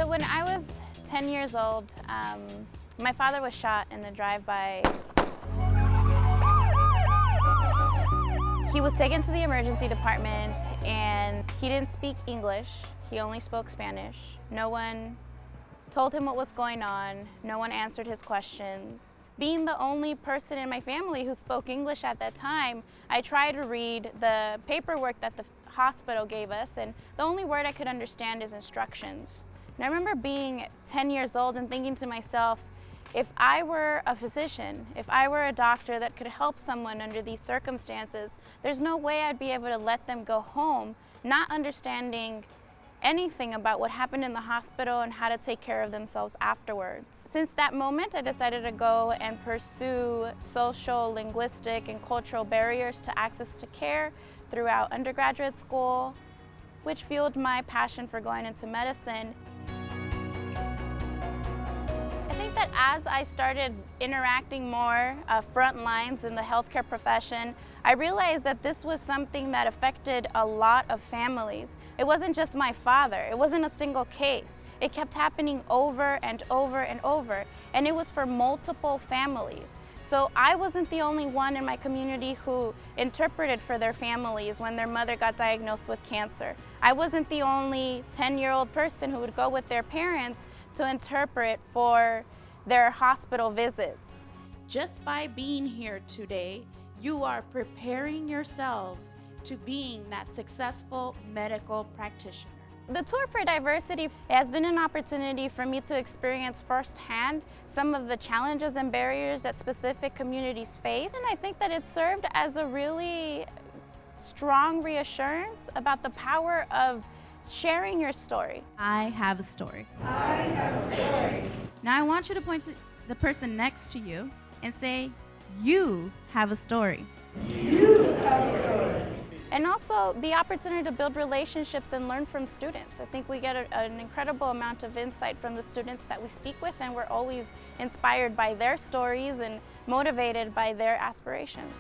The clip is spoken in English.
So when I was 10 years old, my father was shot in the drive-by. He was taken to the emergency department and he didn't speak English. He only spoke Spanish. No one told him what was going on. No one answered his questions. Being the only person in my family who spoke English at that time, I tried to read the paperwork that the hospital gave us, and the only word I could understand is instructions. And I remember being 10 years old and thinking to myself, if I were a physician, if I were a doctor that could help someone under these circumstances, there's no way I'd be able to let them go home not understanding anything about what happened in the hospital and how to take care of themselves afterwards. Since that moment, I decided to go and pursue social, linguistic, and cultural barriers to access to care throughout undergraduate school, which fueled my passion for going into medicine. I think that as I started interacting more front lines in the healthcare profession, I realized that this was something that affected a lot of families. It wasn't just my father. It wasn't a single case. It kept happening over and over and over, and it was for multiple families. So I wasn't the only one in my community who interpreted for their families when their mother got diagnosed with cancer. I wasn't the only 10-year-old person who would go with their parents to interpret for their hospital visits. Just by being here today, you are preparing yourselves to being that successful medical practitioner. The Tour for Diversity has been an opportunity for me to experience firsthand some of the challenges and barriers that specific communities face, and I think that it served as a really strong reassurance about the power of sharing your story. I have a story. I have a story. Now I want you to point to the person next to you and say, you have a story. You have a story. And also the opportunity to build relationships and learn from students. I think we get an incredible amount of insight from the students that we speak with, and we're always inspired by their stories and motivated by their aspirations.